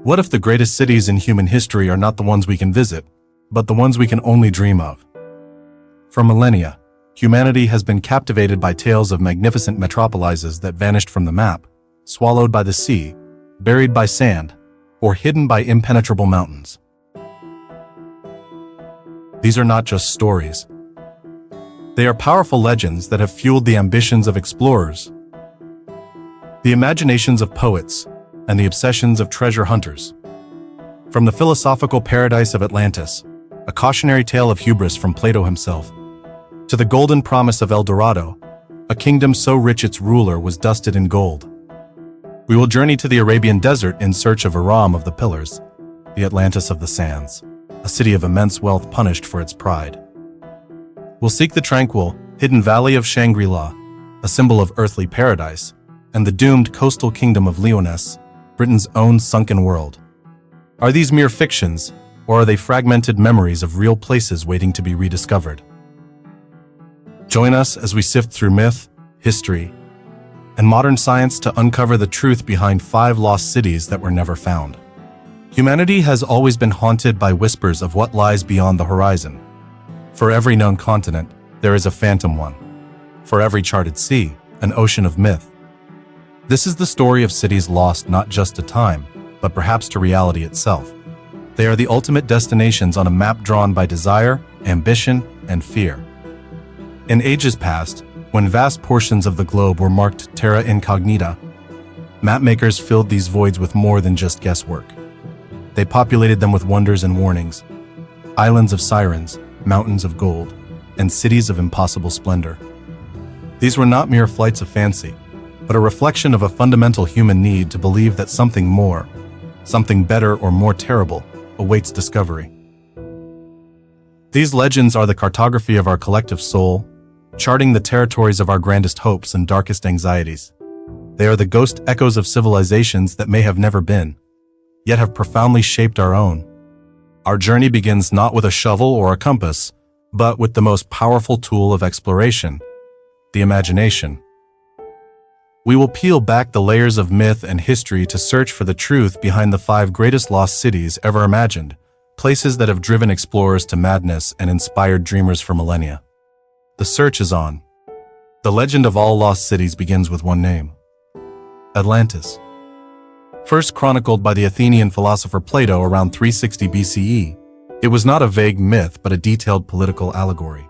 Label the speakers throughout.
Speaker 1: What if the greatest cities in human history are not the ones we can visit, but the ones we can only dream of? For millennia, humanity has been captivated by tales of magnificent metropolises that vanished from the map, swallowed by the sea, buried by sand, or hidden by impenetrable mountains. These are not just stories. They are powerful legends that have fueled the ambitions of explorers, the imaginations of poets, and the obsessions of treasure hunters. From the philosophical paradise of Atlantis, a cautionary tale of hubris from Plato himself, to the golden promise of El Dorado, a kingdom so rich its ruler was dusted in gold. We will journey to the Arabian desert in search of Aram of the Pillars, the Atlantis of the Sands, a city of immense wealth punished for its pride. We'll seek the tranquil, hidden valley of Shangri-La, a symbol of earthly paradise, and the doomed coastal kingdom of Lyonesse, Britain's own sunken world. Are these mere fictions, or are they fragmented memories of real places waiting to be rediscovered? Join us as we sift through myth, history, and modern science to uncover the truth behind 5 lost cities that were never found. Humanity has always been haunted by whispers of what lies beyond the horizon. For every known continent, there is a phantom one. For every charted sea, an ocean of myth. This is the story of cities lost not just to time, but perhaps to reality itself. They are the ultimate destinations on a map drawn by desire, ambition, and fear. In ages past, when vast portions of the globe were marked terra incognita, mapmakers filled these voids with more than just guesswork. They populated them with wonders and warnings, islands of sirens, mountains of gold, and cities of impossible splendor. These were not mere flights of fancy, but a reflection of a fundamental human need to believe that something more, something better or more terrible, awaits discovery. These legends are the cartography of our collective soul, charting the territories of our grandest hopes and darkest anxieties. They are the ghost echoes of civilizations that may have never been, yet have profoundly shaped our own. Our journey begins not with a shovel or a compass, but with the most powerful tool of exploration, the imagination. We will peel back the layers of myth and history to search for the truth behind the 5 greatest lost cities ever imagined, places that have driven explorers to madness and inspired dreamers for millennia. The search is on. The legend of all lost cities begins with one name: Atlantis. First chronicled by the Athenian philosopher Plato around 360 BCE, it was not a vague myth but a detailed political allegory.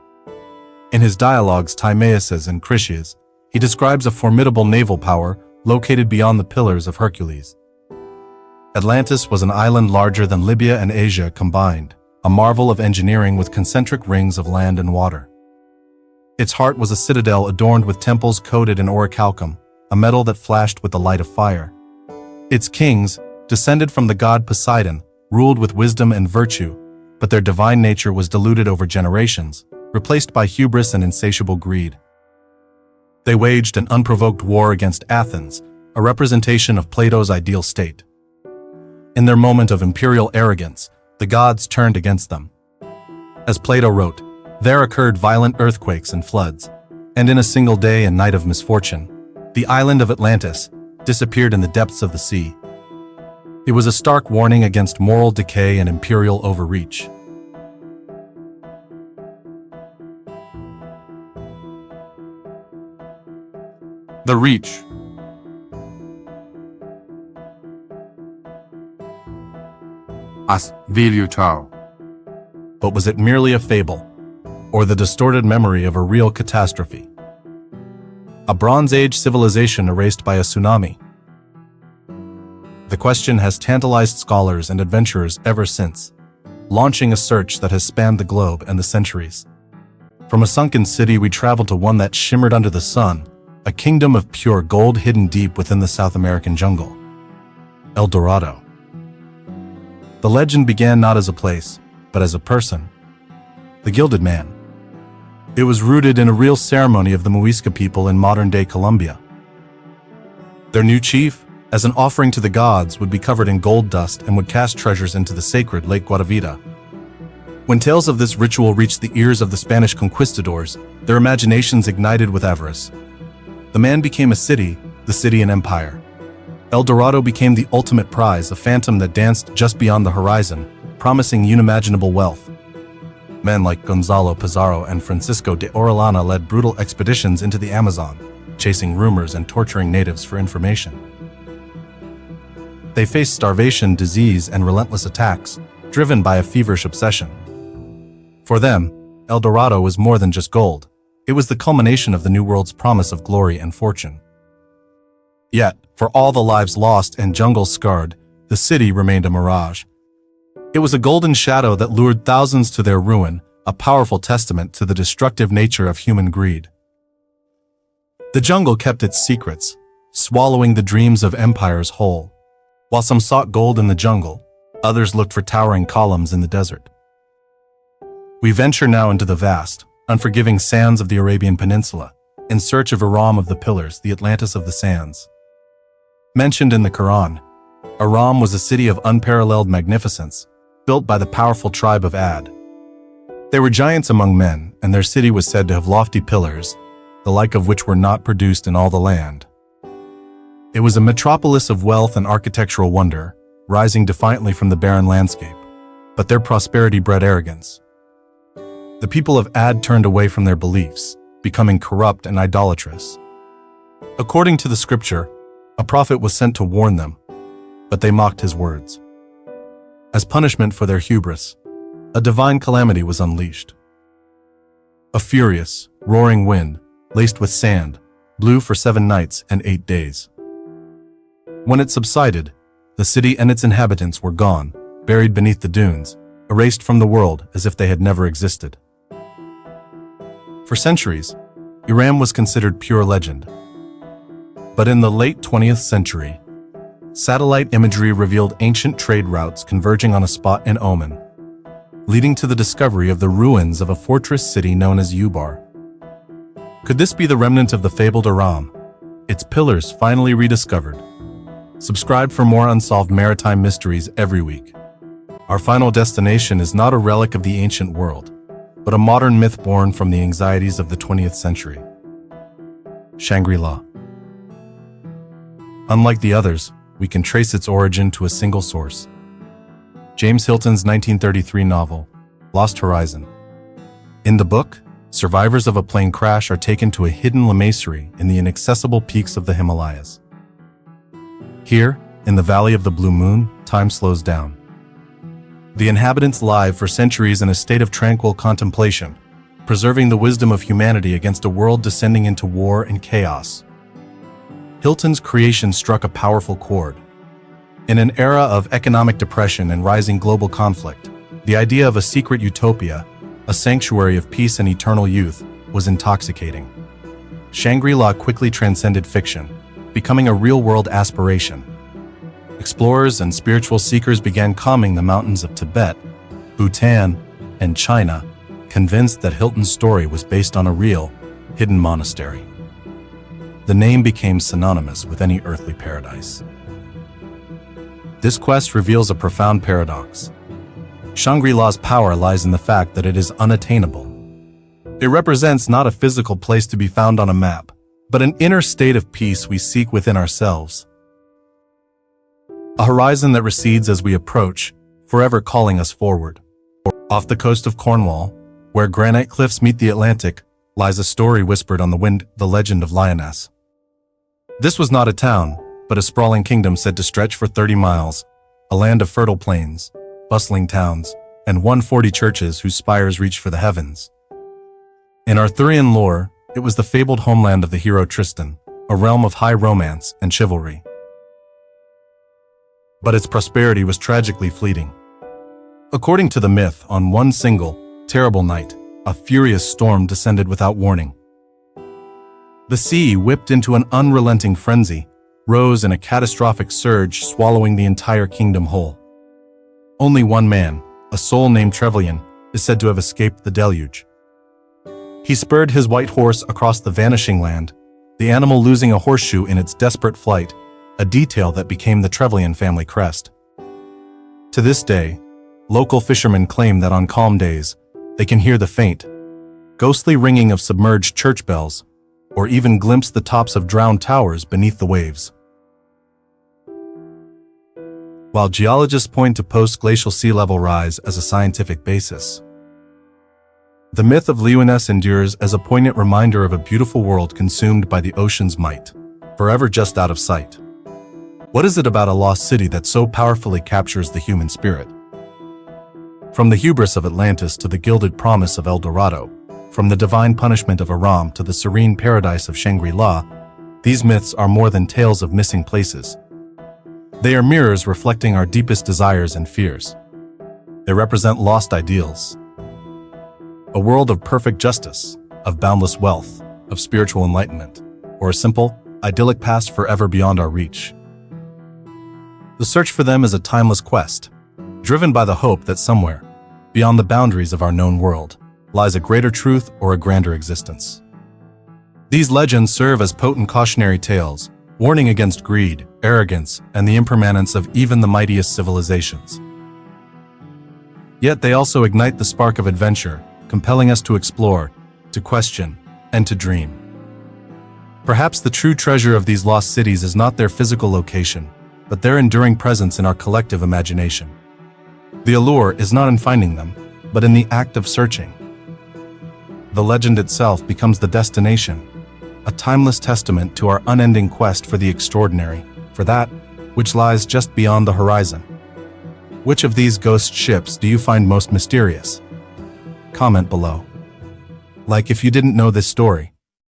Speaker 1: In his dialogues Timaeus and Critias, he describes a formidable naval power located beyond the Pillars of Hercules. Atlantis was an island larger than Libya and Asia combined, a marvel of engineering with concentric rings of land and water. Its heart was a citadel adorned with temples coated in orichalcum, a metal that flashed with the light of fire. Its kings, descended from the god Poseidon, ruled with wisdom and virtue, but their divine nature was diluted over generations, replaced by hubris and insatiable greed. They waged an unprovoked war against Athens, a representation of Plato's ideal state. In their moment of imperial arrogance, the gods turned against them. As Plato wrote, there occurred violent earthquakes and floods, and in a single day and night of misfortune, the island of Atlantis disappeared in the depths of the sea. It was a stark warning against moral decay and imperial overreach. The Reach.
Speaker 2: As Vilju Tau.
Speaker 1: But was it merely a fable, or the distorted memory of a real catastrophe? A Bronze Age civilization erased by a tsunami? The question has tantalized scholars and adventurers ever since, launching a search that has spanned the globe and the centuries. From a sunken city we traveled to one that shimmered under the sun, a kingdom of pure gold hidden deep within the South American jungle. El Dorado. The legend began not as a place, but as a person. The Gilded Man. It was rooted in a real ceremony of the Muisca people in modern-day Colombia. Their new chief, as an offering to the gods, would be covered in gold dust and would cast treasures into the sacred Lake Guatavita. When tales of this ritual reached the ears of the Spanish conquistadors, their imaginations ignited with avarice. The man became a city, the city an empire. El Dorado became the ultimate prize, a phantom that danced just beyond the horizon, promising unimaginable wealth. Men like Gonzalo Pizarro and Francisco de Orellana led brutal expeditions into the Amazon, chasing rumors and torturing natives for information. They faced starvation, disease, and relentless attacks, driven by a feverish obsession. For them, El Dorado was more than just gold. It was the culmination of the New World's promise of glory and fortune. Yet, for all the lives lost and jungles scarred, the city remained a mirage. It was a golden shadow that lured thousands to their ruin, a powerful testament to the destructive nature of human greed. The jungle kept its secrets, swallowing the dreams of empires whole. While some sought gold in the jungle, others looked for towering columns in the desert. We venture now into the vast, unforgiving sands of the Arabian Peninsula, in search of Aram of the Pillars, the Atlantis of the Sands. Mentioned in the Quran, Aram was a city of unparalleled magnificence, built by the powerful tribe of Ad. They were giants among men, and their city was said to have lofty pillars, the like of which were not produced in all the land. It was a metropolis of wealth and architectural wonder, rising defiantly from the barren landscape, but their prosperity bred arrogance. The people of Ad turned away from their beliefs, becoming corrupt and idolatrous. According to the scripture, a prophet was sent to warn them, but they mocked his words. As punishment for their hubris, a divine calamity was unleashed. A furious, roaring wind, laced with sand, blew for 7 nights and 8 days. When it subsided, the city and its inhabitants were gone, buried beneath the dunes, erased from the world as if they had never existed. For centuries, Aram was considered pure legend. But in the late 20th century, satellite imagery revealed ancient trade routes converging on a spot in Oman, leading to the discovery of the ruins of a fortress city known as Ubar. Could this be the remnant of the fabled Aram, its pillars finally rediscovered? Subscribe for more unsolved maritime mysteries every week. Our final destination is not a relic of the ancient world, but a modern myth born from the anxieties of the 20th century. Shangri-La. Unlike the others, we can trace its origin to a single source. James Hilton's 1933 novel, Lost Horizon. In the book, survivors of a plane crash are taken to a hidden lamassery in the inaccessible peaks of the Himalayas. Here, in the Valley of the Blue Moon, time slows down. The inhabitants live for centuries in a state of tranquil contemplation, preserving the wisdom of humanity against a world descending into war and chaos. Hilton's creation struck a powerful chord. In an era of economic depression and rising global conflict, the idea of a secret utopia, a sanctuary of peace and eternal youth, was intoxicating. Shangri-La quickly transcended fiction, becoming a real-world aspiration. Explorers and spiritual seekers began combing the mountains of Tibet, Bhutan, and China, convinced that Hilton's story was based on a real, hidden monastery. The name became synonymous with any earthly paradise. This quest reveals a profound paradox. Shangri-La's power lies in the fact that it is unattainable. It represents not a physical place to be found on a map, but an inner state of peace we seek within ourselves. A horizon that recedes as we approach, forever calling us forward. Off the coast of Cornwall, where granite cliffs meet the Atlantic, lies a story whispered on the wind, the legend of Lyonesse. This was not a town, but a sprawling kingdom said to stretch for 30 miles, a land of fertile plains, bustling towns, and 140 churches whose spires reached for the heavens. In Arthurian lore, it was the fabled homeland of the hero Tristan, a realm of high romance and chivalry. But its prosperity was tragically fleeting. According to the myth, on one single, terrible night, a furious storm descended without warning. The sea, whipped into an unrelenting frenzy, rose in a catastrophic surge, swallowing the entire kingdom whole. Only one man, a soul named Trevelyan, is said to have escaped the deluge. He spurred his white horse across the vanishing land, the animal losing a horseshoe in its desperate flight, a detail that became the Trevelyan family crest. To this day, local fishermen claim that on calm days, they can hear the faint, ghostly ringing of submerged church bells, or even glimpse the tops of drowned towers beneath the waves. while geologists point to post-glacial sea level rise as a scientific basis. The myth of Loch Ness endures as a poignant reminder of a beautiful world consumed by the ocean's might, forever just out of sight. What is it about a lost city that so powerfully captures the human spirit? From the hubris of Atlantis to the gilded promise of El Dorado, from the divine punishment of Aram to the serene paradise of Shangri-La, these myths are more than tales of missing places. They are mirrors reflecting our deepest desires and fears. They represent lost ideals. A world of perfect justice, of boundless wealth, of spiritual enlightenment, or a simple, idyllic past forever beyond our reach. The search for them is a timeless quest, driven by the hope that somewhere, beyond the boundaries of our known world, lies a greater truth or a grander existence. These legends serve as potent cautionary tales, warning against greed, arrogance, and the impermanence of even the mightiest civilizations. Yet they also ignite the spark of adventure, compelling us to explore, to question, and to dream. Perhaps the true treasure of these lost cities is not their physical location, but their enduring presence in our collective imagination. The allure is not in finding them, but in the act of searching. The legend itself becomes the destination, a timeless testament to our unending quest for the extraordinary, for that which lies just beyond the horizon. Which of these ghost ships do you find most mysterious? Comment below. Like if you didn't know this story.